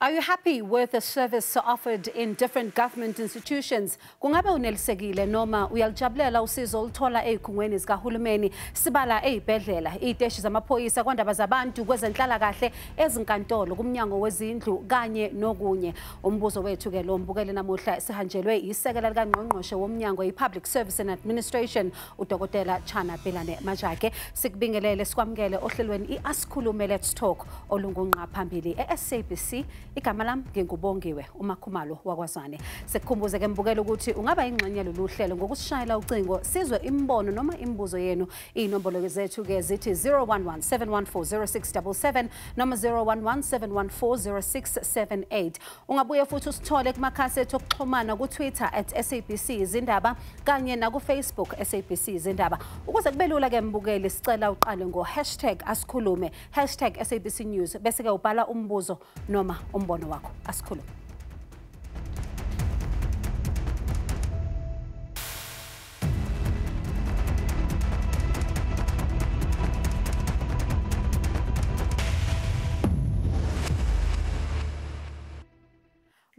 Are you happy with the service offered in different government institutions? Kungabe unelisekile noma uyalujabulela usizo oluthola ezikhungweni zikahulumeni, Sibala, ezibhedlela, iziteshi zamaphoyisa, kwandabazabantu, kwezenhlalakahle, ezinkantolo, kumnyango, wezindlu kanye nokunye. Umbuzo wethu ke lo mbukele namuhla sihanjelwe isekela likanqonqoshe womnyango i-Public Service and Administration, uDokotela Chana Pilane-Majake. Sikubingelele sikwamukele ohlelweni i-Asikhulume Let's Talk olungunqa phambili SABC. Igama lami ngingubongiwe uMakhumalo wakwazane. Sekukhumbuze ke mbukela ukuthi ungaba ingxenye lolu hlelo ngokusishayela ucingo sizwe imbono noma imibuzo yenu. Inombolo zethu ke zithi 011-714-0677 noma 011-714-0678. Ungabuye futhi usithole kumakhasi ethu okuxhumana ku-Twitter @SABC Izindaba kanye na ku-Facebook SABC Izindaba. Ukuze kube lula ke mbukeli sicela uqale ngo#Asikhulume #SABC News bese ke ubhala umbuzo noma umbono wakho. Asikhulume.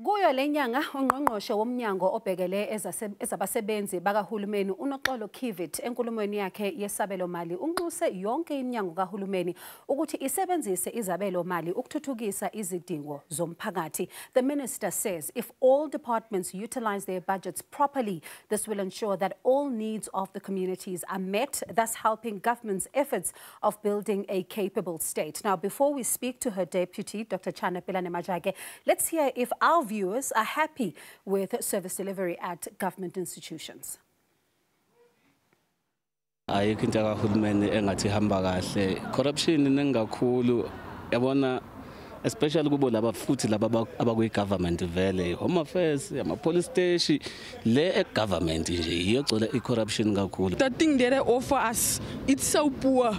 Kuyo lenyanga ungqongqoshe womnyango obhekele ezabasebenzi bakahulumeni unoxolo Kivit enkulumweni yakhe yesabelo mali unxuse yonke iminyango kahulumeni ukuthi isebenzise izabelo mali ukuthuthukisa izidingo zomphakathi. The minister says if all departments utilize their budgets properly, this will ensure that all needs of the communities are met, thus helping government's efforts of building a capable state. Now, before we speak to her deputy, Dr. Chana Pilane-Majake, let's hear if our viewers are happy with service delivery at government institutions. Ayikho into kahulumeni engathi ihamba kahle. Corruption nengakhulu yabona, especially kubo laba futhi laba abakuyi-government vele, home affairs, ama-police station, le government nje iyogcwele i-corruption kakhulu. The thing that they offer us, it's so poor.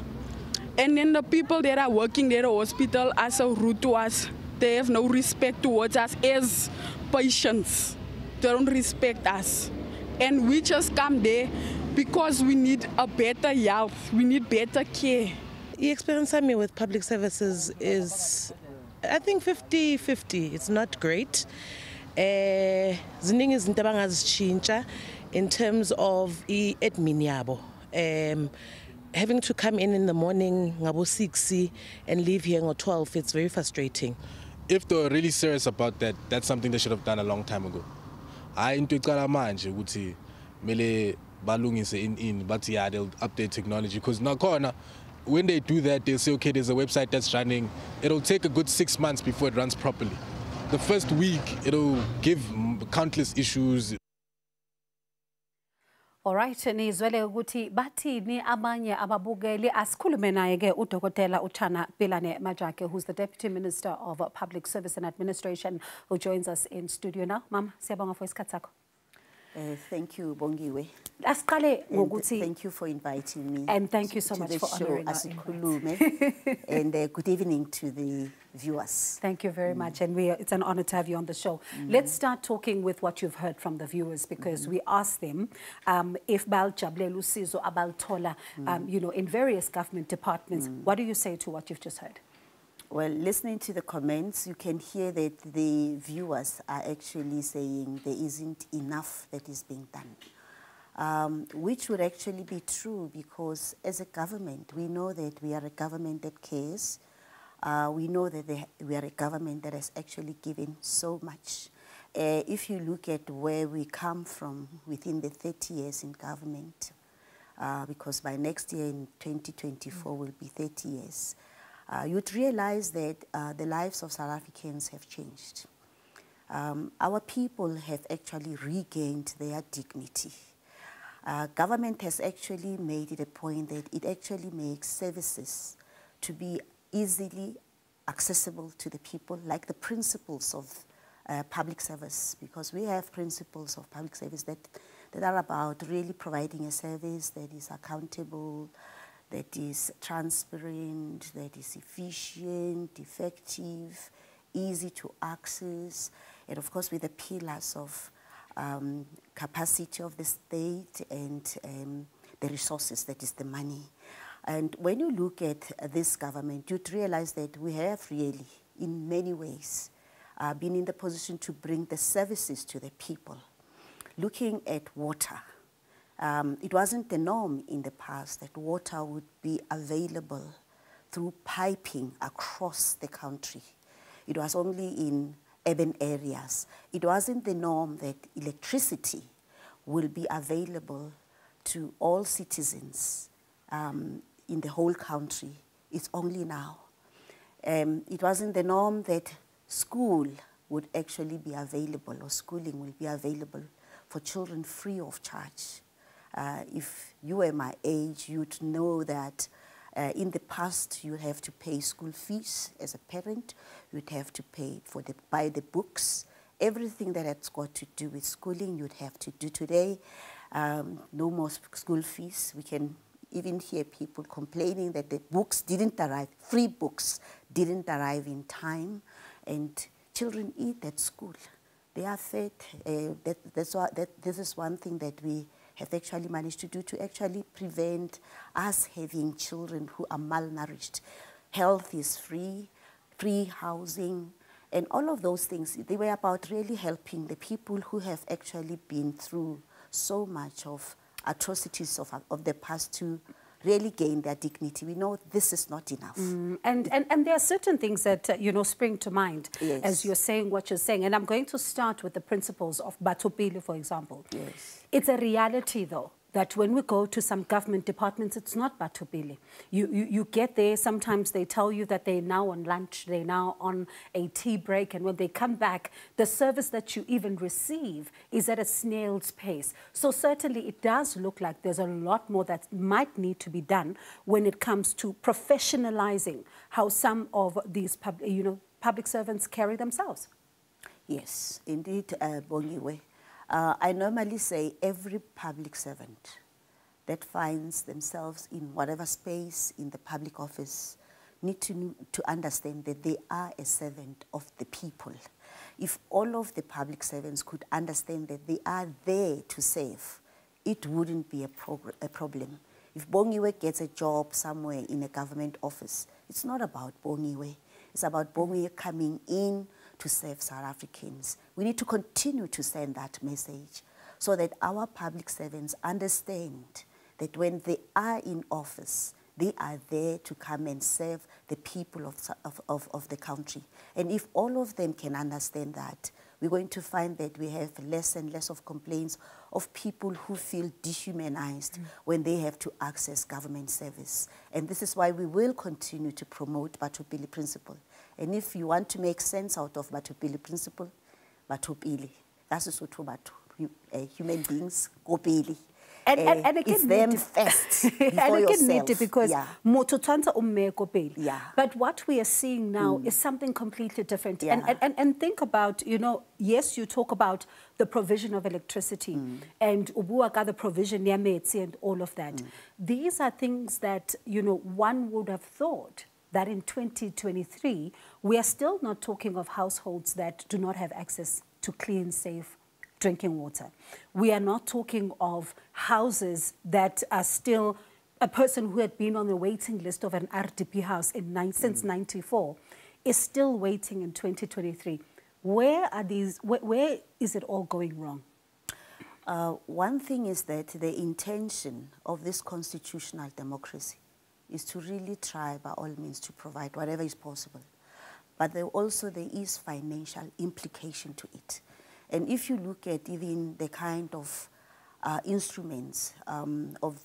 And then the people that are working there at the hospital are so rude to us. They have no respect towards us as patients. They don't respect us. And we just come there because we need a better health. We need better care. The experience I mean with public services is, I think, 50-50. It's not great. Ziningi izinto abangazishintsha in terms of admin yabo. Having to come in the morning ngabo 6 and leave here at 12, it's very frustrating. If they were really serious about that, that's something they should have done a long time ago. I into icala manje ukuthi mele balungise in, but yeah, they'll update technology because nakhona when they do that, they'll say, okay, there's a website that's running. It'll take a good 6 months before it runs properly. The first week, it'll give countless issues. All right, nizwele ukuthi bathini abanye ababukeli. Asikhulume naye ke uDokotela Chana Pilane-Majake, who's the Deputy Minister of Public Service and Administration, who joins us in studio now. Mama, siyabonga for isikhathi sakho. Thank you, Bongiwe. Asiqale ngokuthi thank you for inviting me. And thank you so much for honoring our Asikhulume. And good evening to the viewers. Thank you very much, and it's an honor to have you on the show. Let's start talking with what you've heard from the viewers, because we asked them if uyalujabulela usizo abaluthola, you know, in various government departments. What do you say to what you've just heard? Well, listening to the comments, you can hear that the viewers are actually saying there isn't enough that is being done, which would actually be true, because as a government, we know that we are a government that cares. We know that we are a government that has actually given so much. If you look at where we come from within the 30 years in government, because by next year in 2024 will be 30 years, you'd realize that the lives of South Africans have changed. Our people have actually regained their dignity. Government has actually made it a point that it actually makes services to be easily accessible to the people, like the principles of public service, because we have principles of public service that are about really providing a service that is accountable, that is transparent, that is efficient, effective, easy to access, and of course with the pillars of capacity of the state and the resources, that is the money. And when you look at this government, you'd realize that we have really, in many ways, been in the position to bring the services to the people. Looking at water, it wasn't the norm in the past that water would be available through piping across the country. It was only in urban areas. It wasn't the norm that electricity will be available to all citizens in the whole country. It's only now. It wasn't the norm that school would actually be available, or schooling will be available for children free of charge. If you were my age, you'd know that in the past, you have to pay school fees as a parent. You'd have to pay for buy the books. Everything that has got to do with schooling, you'd have to do today. No more school fees. We can even hear people complaining that the books didn't arrive, free books didn't arrive in time, and children eat at school. They are fed. This is one thing that we have actually managed to do to actually prevent us having children who are malnourished. Health is free, free housing, and all of those things. They were about really helping the people who have actually been through so much of atrocities of the past to really gain their dignity. We know this is not enough. And there are certain things that, spring to mind as you're saying what you're saying. And I'm going to start with the principles of Batopile, for example. Yes. It's a reality, though, that when we go to some government departments, it's not Batopile. You get there, sometimes they tell you that they're now on lunch, they're now on a tea break, and when they come back, the service that you even receive is at a snail's pace. So certainly it does look like there's a lot more that might need to be done when it comes to professionalizing how some of these public servants carry themselves. Yes, indeed, Bongiwe. I normally say every public servant that finds themselves in whatever space in the public office need to understand that they are a servant of the people. If all of the public servants could understand that they are there to serve, it wouldn't be a problem. If Bongiwe gets a job somewhere in a government office, it's not about Bongiwe. It's about Bongiwe coming in to serve South Africans. We need to continue to send that message so that our public servants understand that when they are in office, they are there to come and serve the people of the country. And if all of them can understand that, we're going to find that we have less and less of complaints of people who feel dehumanized when they have to access government service. And this is why we will continue to promote Batopile principle. And if you want to make sense out of Batopile principle, Batopile, that's what human beings, Kopili. And again, it's them first before yourself. Because but what we are seeing now is something completely different. And think about, yes, you talk about the provision of electricity and the provision and all of that. These are things that, one would have thought that in 2023, we are still not talking of households that do not have access to clean, safe drinking water. We are not talking of houses that are still, a person who had been on the waiting list of an RDP house since 94 is still waiting in 2023. Where is it all going wrong? One thing is that the intention of this constitutional democracy is to really try by all means to provide whatever is possible. But there is financial implication to it. And if you look at even the kind of instruments of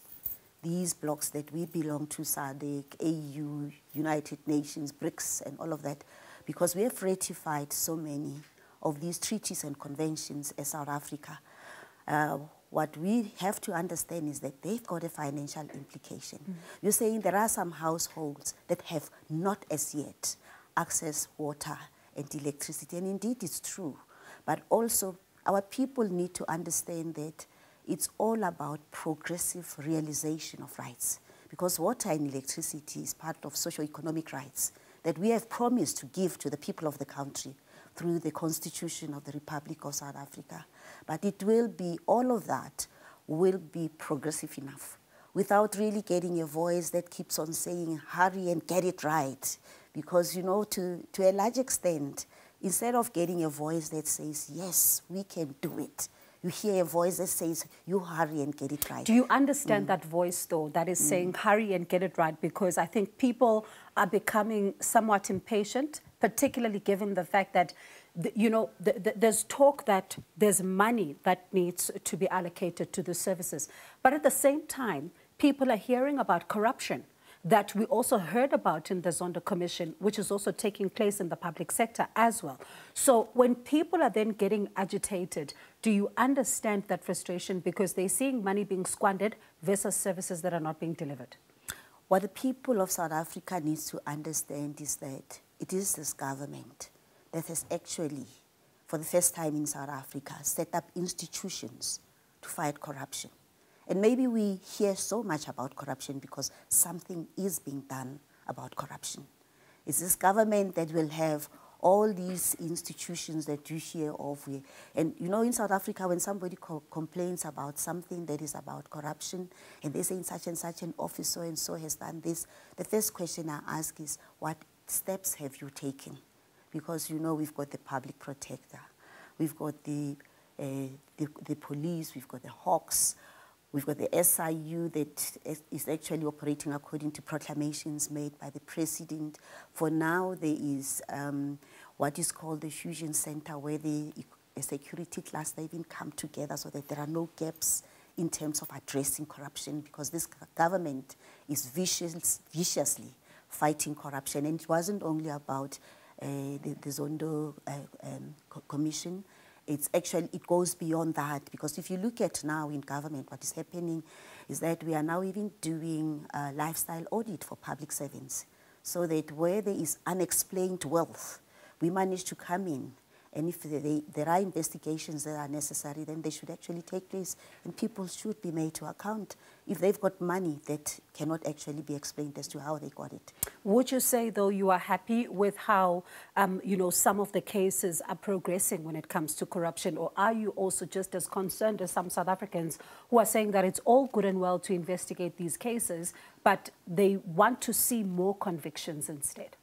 these blocks that we belong to, SADC, AU, United Nations, BRICS, and all of that, because we have ratified so many of these treaties and conventions as South Africa, what we have to understand is that they've got a financial implication. You're saying there are some households that have not as yet accessed water and electricity, and indeed it's true. But also, our people need to understand that it's all about progressive realization of rights, because water and electricity is part of socio-economic rights that we have promised to give to the people of the country through the Constitution of the Republic of South Africa. But it will be, all of that will be progressive enough without really getting a voice that keeps on saying, hurry and get it right. Because, to a large extent, instead of getting a voice that says, yes, we can do it, you hear a voice that says, you hurry and get it right. Do you understand that voice, though, that is saying, hurry and get it right? Because I think people are becoming somewhat impatient, particularly given the fact that, there's talk that there's money that needs to be allocated to the services. But at the same time, people are hearing about corruption that we also heard about in the Zondo Commission, which is also taking place in the public sector as well. So when people are then getting agitated, do you understand that frustration because they're seeing money being squandered versus services that are not being delivered? What the people of South Africa needs to understand is that it is this government that has actually, for the first time in South Africa, set up institutions to fight corruption. And maybe we hear so much about corruption because something is being done about corruption. It's this government that will have all these institutions that you hear of. And in South Africa, when somebody complains about something that is about corruption, and they say such and such an officer and so has done this, the first question I ask is, what steps have you taken? Because we've got the public protector, we've got the police, we've got the Hawks, we've got the SIU that is actually operating according to proclamations made by the president. For now, there is what is called the Fusion Center, where the security class, they even come together so that there are no gaps in terms of addressing corruption, because this government is viciously fighting corruption. And it wasn't only about the Zondo Commission. It goes beyond that, because if you look at now in government, what is happening is that we are now even doing a lifestyle audit for public servants, so that where there is unexplained wealth, we manage to come in, and if there are investigations that are necessary, then they should actually take place, and people should be made to account if they've got money that cannot actually be explained as to how they got it. Would you say, though, you are happy with how, some of the cases are progressing when it comes to corruption, or are you also just as concerned as some South Africans who are saying that it's all good and well to investigate these cases, but they want to see more convictions instead?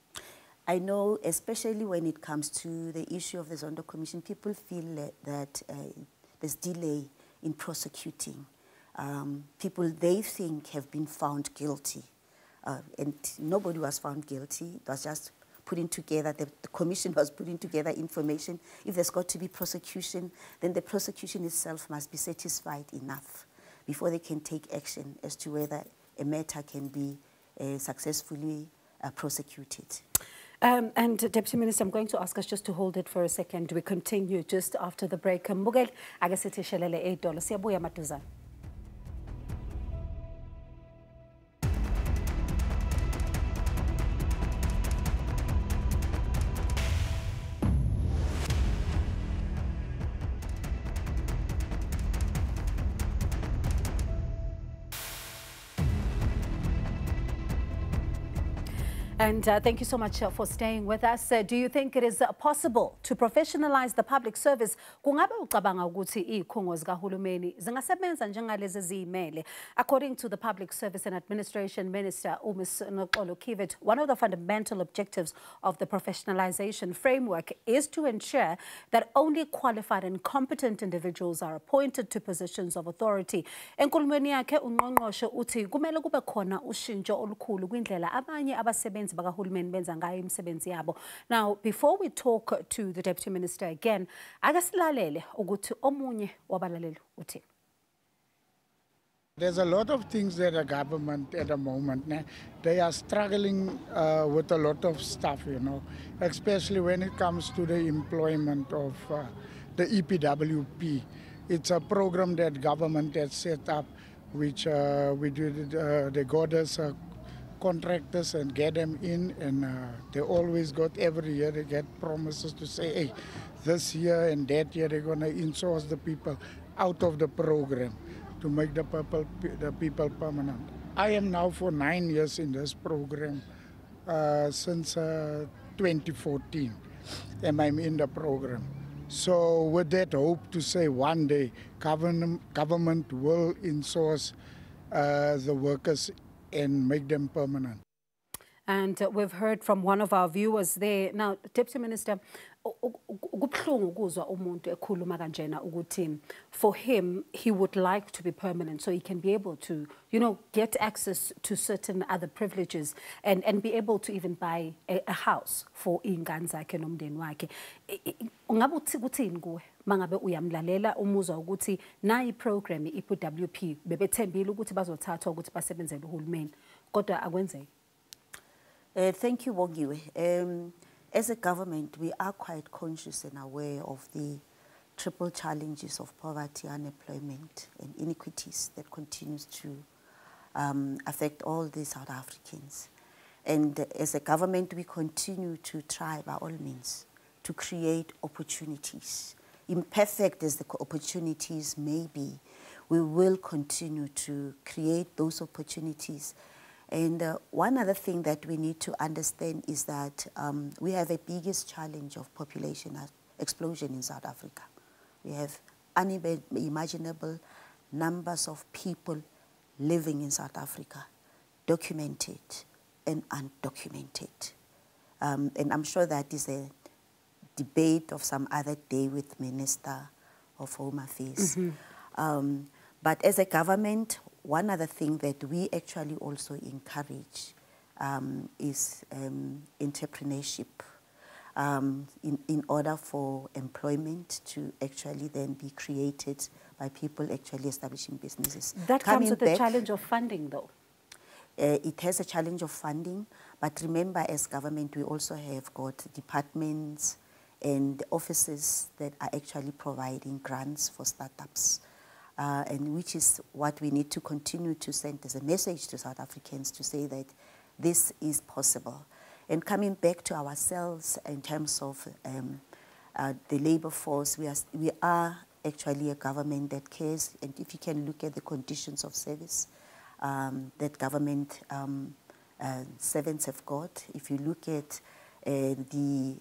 I know, especially when it comes to the issue of the Zondo Commission, people feel that there's delay in prosecuting. People they think have been found guilty, and nobody was found guilty. It was just putting together, the commission was putting together information. If there's got to be prosecution, then the prosecution itself must be satisfied enough before they can take action as to whether a matter can be successfully prosecuted. And Deputy Minister, I'm going to ask us just to hold it for a second. We continue just after the break. Mbugeli, akasithi shelele $8. Siyabuya maduzane. And thank you so much for staying with us. Do you think it is possible to professionalize the public service? Kungabe ucabanga ukuthi izikhungo zikahulumeni zingasebenza njengalezi eziyimele? According to the Public Service and Administration Minister, Kivet, one of the fundamental objectives of the professionalization framework is to ensure that only qualified and competent individuals are appointed to positions of authority. Enkulumweni yakhe unqonqoshe uthi kumele kube khona ushintsho olukhulu kwindlela abanye abasebenzi bakahulumeni benza ngayo imisebenzi yabo. Now, before we talk to the Deputy Minister again, akasilalele ukuthi omunye wabalaleli uthi. There's a lot of things that the government at the moment, they are struggling with a lot of stuff, especially when it comes to the employment of the EPWP. It's a program that government has set up, which they got us contractors and get them in, and they always got, every year they get promises to say, hey, this year and that year they're going to insource the people out of the program to make the people permanent. I am now for 9 years in this program since 2014, and I'm in the program. So with that hope to say one day government will insource the workers and make them permanent. And we've heard from one of our viewers there. Now, Deputy Minister, kubuhlungu ukuzwa umuntu ekhuluma kanjena ukuthi for him, he would like to be permanent so he can be able to, you know, get access to certain other privileges and be able to even buy a house for iy'ngane zakhe nomndeni wakhe. Ungabe kuthini kuwe mangabe uyamlalela umuzwa ukuthi nayi program i-WP bebethembile ukuthi bazothathwa ukuthi basebenzele uhulumeni kodwa akwenzeki? Thank you, Bongiwe. As a government, we are quite conscious and aware of the triple challenges of poverty, unemployment, and inequities that continues to affect all the South Africans. And as a government, we continue to try by all means to create opportunities. Imperfect as the opportunities may be, we will continue to create those opportunities. And one other thing that we need to understand is that we have a biggest challenge of population explosion in South Africa. We have unimaginable numbers of people living in South Africa, documented and undocumented. And I'm sure that is a debate of some other day with Minister of Home Affairs. But as a government, one other thing that we actually also encourage is entrepreneurship in order for employment to actually then be created by people actually establishing businesses. That comes with the challenge of funding, though. It has a challenge of funding, but remember, as government, we also have got departments and offices that are actually providing grants for startups. And which is what we need to continue to send as a message to South Africans to say that this is possible. And coming back to ourselves in terms of the labor force, we are actually a government that cares. And if you can look at the conditions of service that government servants have got, if you look at the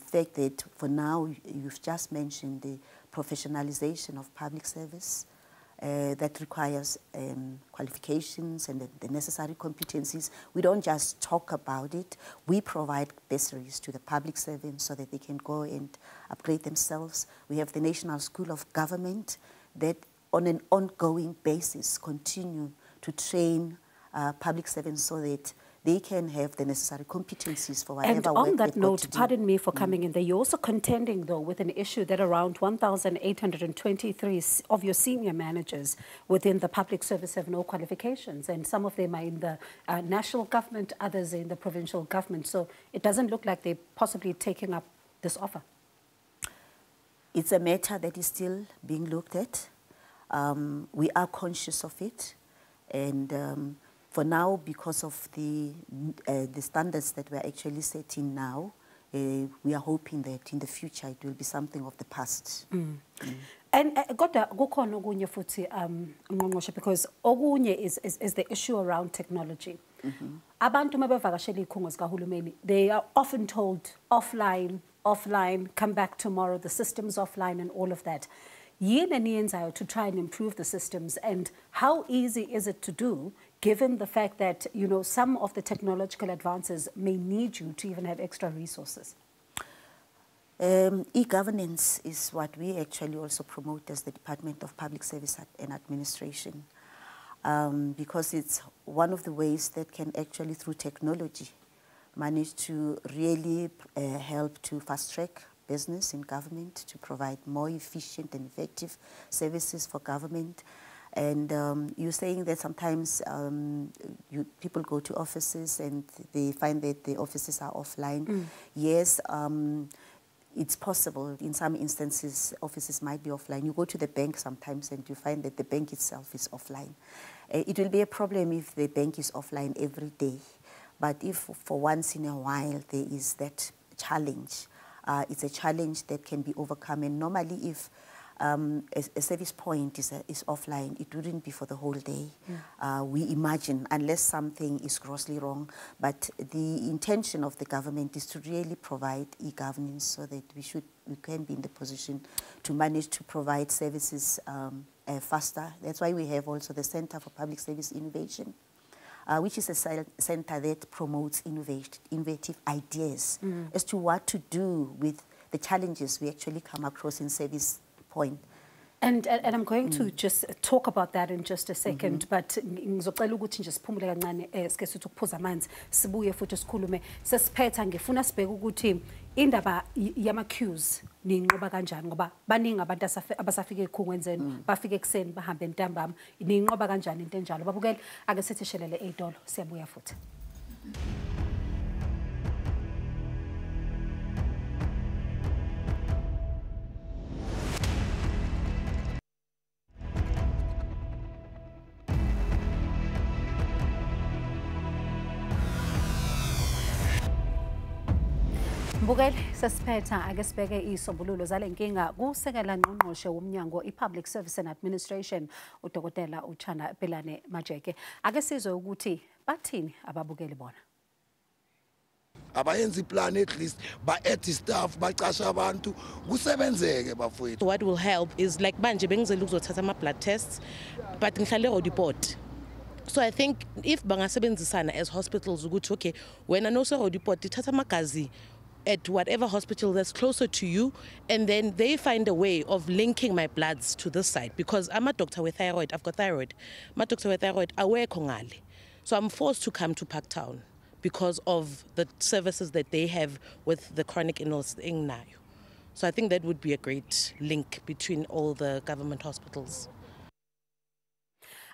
fact that for now, you've just mentioned the professionalization of public service that requires qualifications and the necessary competencies. We don't just talk about it. We provide bursaries to the public servants so that they can go and upgrade themselves. We have the National School of Government that on an ongoing basis continue to train public servants so that they can have the necessary competencies for whatever work. And on that note, pardon me for coming in there, you're also contending, though, with an issue that around 1,823 of your senior managers within the public service have no qualifications, and some of them are in the national government, others are in the provincial government. So it doesn't look like they're possibly taking up this offer. It's a matter that is still being looked at. We are conscious of it, and for now, because of the standards that we're actually setting now, we are hoping that in the future it will be something of the past. And kodwa kukhona okunye futhi unqonqoshe, because okunye is the issue around technology. Abantu mabevakashela izikhungo zikahulumeni, they are often told offline, come back tomorrow, the system's offline and all of that. Yini eniyenzayo to try and improve the systems, and how easy is it to do, given the fact that, you know, some of the technological advances may need you to even have extra resources? E-governance is what we actually also promote as the Department of Public Service and Administration, because it's one of the ways that can actually, through technology, manage to really help to fast-track business in government, to provide more efficient and effective services for government. And you're saying that sometimes people go to offices and they find that the offices are offline. Yes, it's possible. In some instances, offices might be offline. You go to the bank sometimes and you find that the bank itself is offline. It will be a problem if the bank is offline every day. But if for once in a while there is that challenge, it's a challenge that can be overcome. And normally if a service point is offline, it wouldn't be for the whole day. We imagine, unless something is grossly wrong. But the intention of the government is to really provide e-governance so that we can be in the position to manage to provide services faster. That's why we have also the Center for Public Service Innovation, which is a center that promotes innovative ideas as to what to do with the challenges we actually come across in service point. And I'm going to just talk about that in just a second, but ngizocela ukuthi nje siphumule kancane sike sithi ukuphuza amanzi sibuye futhi sikhulume sesiphetha ngifuna sibheke ukuthi indaba yama queues ninqoba kanjani ngoba baningi abantu abasafika ezikhungweni zenu bafika ekseni bahambe ntambama ninqoba kanjani into enjalo babukele ake sithi shelele eDolo siyabuya futhi. Mbukeli sesiphetha ake sibheke isombululo zalenkinga kusekela ngqonqoshe womnyango iPublic Service and Administration uDokotela Chana Pilane-Majake. Ake sizwe ukuthi bathini ababukeli bona. Abayenza iplan at least ba-add staff bacasha abantu kusebenzeke bafowethu. What will help is like manje bengizela ukuzothatha ama-blood tests but ngihlale report. So I think if bangasebenzisana as hospitals ukuthi okay wena no report ithatha amagazi at whatever hospital that's closer to you, and then they find a way of linking my bloods to this side because I'm a doctor with thyroid. I've got thyroid. My doctor with thyroid, I wear Kungabe. So I'm forced to come to Parktown because of the services that they have with the chronic illness in Nayo. So I think that would be a great link between all the government hospitals.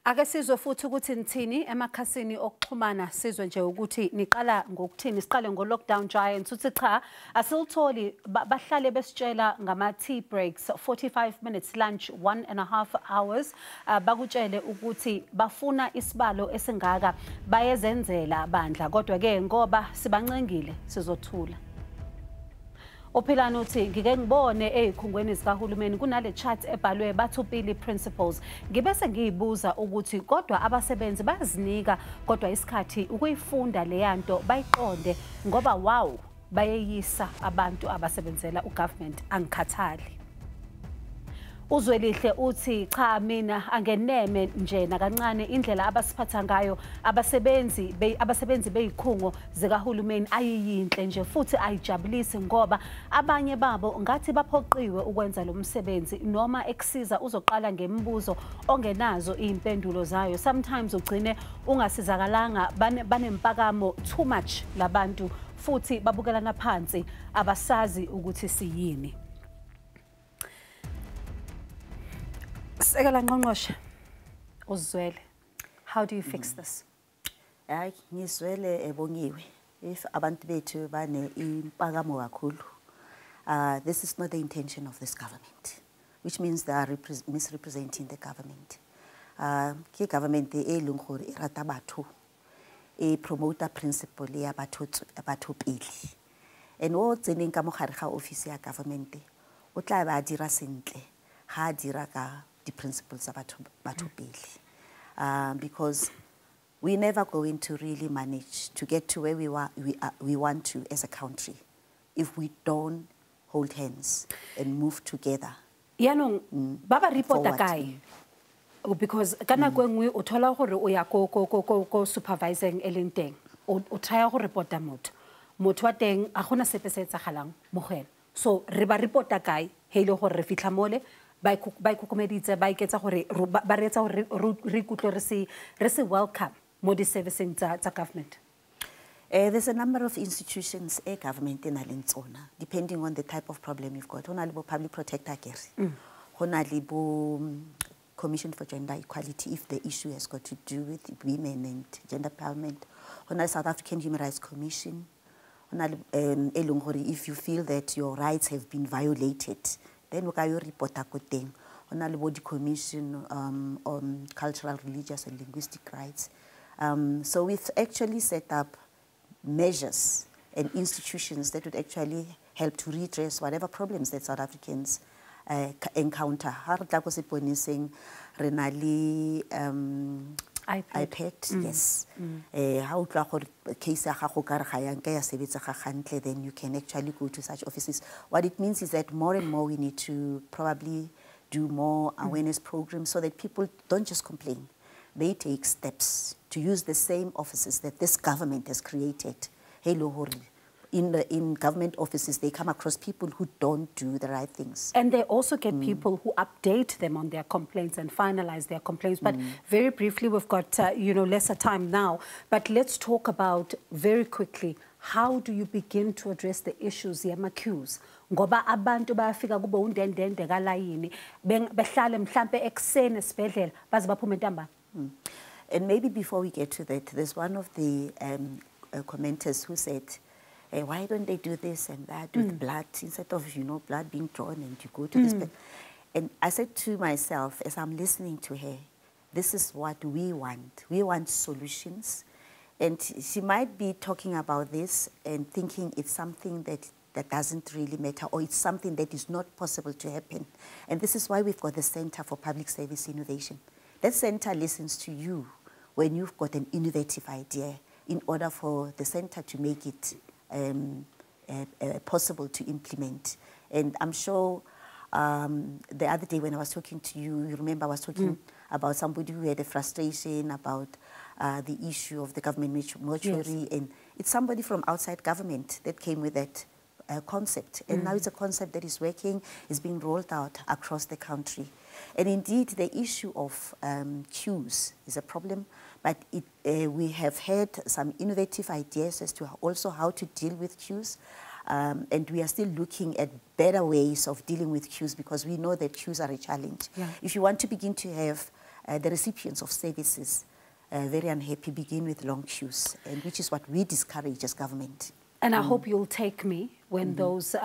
Ake sizwe futhi ukuthi nithini emakhasini okuxhumana sizwe nje ukuthi niqala ngokuthini siqale ngo-lockdown giants uthi cha asilitholi bahlale besitshela ngama-tea breaks 45 minutes lunch 1.5 hours bakutshele ukuthi bafuna isibalo esingaka bayezenzela bandla kodwa-ke ngoba sibancengile sizothula. Opilane uthi ngike ngibone ezikhungweni zikahulumeni kunale chat ebhalwe bathupili principles ngibese ngiyibuza ukuthi kodwa abasebenzi bazinika kodwa isikhathi ukuyifunda leyanto bayiqonde ngoba wow bayeyisa abantu abasebenzela ugovernment angikhathali. Uzwelihle uthi cha mina angeneme nje nakancane indlela abasiphatha ngayo abasebenzi bezikhungo zikahulumeni ayiyinhle nje futhi ayijabulisi ngoba abanye babo ngathi baphoqiwe ukwenza lo msebenzi noma ekusiza uzoqala ngemibuzo ongenazo izimpendulo zayo. Sometimes ugcine ungasizakalanga banempakamo too much labantu futhi babukelana phansi abasazi ukuthi siyini. Sekela ngqonqoshe uzwele, how do you fix this? Hayi ngizwele ebongiwe if abantu bethu bane impakamo kakhulu. This is not the intention of this government, which means they are misrepresenting the government. Ke government leng gore e rata batho e promoter principle ya batho pele. And o tseneng ka mogare ga office ya government o tla ba dira sentle ha dira ka the principles about pele, because we're never going to really manage to get to where we want to as a country if we don't hold hands and move together. Yanong baba report kai because kana kwengwe o thola gore o ya ko supervising elenteng o try go reporta motho wa teng a gona sepe se tsagalang mo gena so re ba reporta kai hele gore re fitla mole ba ikukumeditse ba iketsa gore ba retsa gore re ikutlo re se welcome mo di servicing tsa government. There's a number of institutions government in Alintsona depending on the type of problem you've got. Hona le bo public protector care. Hona le bo Commission for Gender Equality if the issue has got to do with women and gender empowerment. Hona le South African Human Rights Commission. Hona le if you feel that your rights have been violated, then we can report a thing. On the body commission on cultural, religious, and linguistic rights. So we've actually set up measures and institutions that would actually help to redress whatever problems that South Africans encounter. Hartlako seponiseng renali iPad, yes. How case then you can actually go to such offices. What it means is that more and more we need to probably do more awareness programs so that people don't just complain. they take steps to use the same offices that this government has created. In government offices, they come across people who don't do the right things. And they also get people who update them on their complaints and finalize their complaints. But very briefly, we've got, lesser time now. But let's talk about, very quickly, how do you begin to address the issues yama-queues? Ngoba abantu bayafika kube undendende kalayini behlale mhlambe ekseni esibhedlela baze baphume ntambama. And maybe before we get to that, there's one of the commenters who said, why don't they do this and that with blood instead of, blood being drawn and you go to this place? And I said to myself, as I'm listening to her, this is what we want. We want solutions. And she might be talking about this and thinking it's something that doesn't really matter, or it's something that is not possible to happen. And this is why we've got the Center for Public Service Innovation. That center listens to you when you've got an innovative idea in order for the center to make it possible to implement. And I'm sure the other day when I was talking to you, you remember I was talking about somebody who had a frustration about the issue of the government mortuary, and it's somebody from outside government that came with that concept. And now it's a concept that is working, is being rolled out across the country. And indeed, the issue of queues is a problem, but we have had some innovative ideas as to also how to deal with queues. And we are still looking at better ways of dealing with queues, because we know that queues are a challenge. If you want to begin to have the recipients of services very unhappy, begin with long queues, and which is what we discourage as government. And I hope you'll take me when those,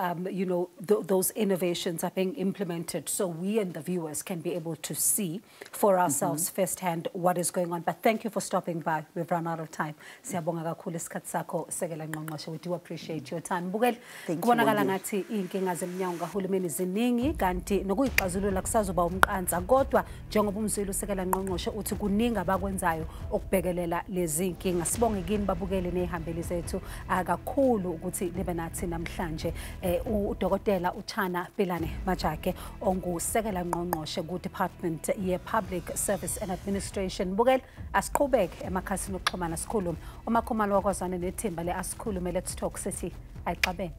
those innovations are being implemented, so we and the viewers can be able to see for ourselves firsthand what is going on. But thank you for stopping by. We've run out of time. Siyabonga kakhulu isikhathi sakho, Sekela Nqonqoshe. We do appreciate your time. Bukeli, kubonakala ngathi inkinga zemnyango kahulumeni ziningi, kanti nokuyixazulula kusazoba umqansa. Kodwa njengoba umzulu Sekela Nqonqoshe uthi kuningi abakwenzayo okubhekelela lezi inkinga. Sibonge kini babukeli nehambeli zethu kakhulu ukuthi nibe nathi namhlanje. Udokotela Chana Pilane-Majake ongusekela ngqongqoshe ku Department ye Public Service and Administration. Bukeli, asiqhubeke emakhasini okuxhumana sikhulume. Umakhumalo wakwazana nethimba le Asikhulume, let's talk sithi ayixabene.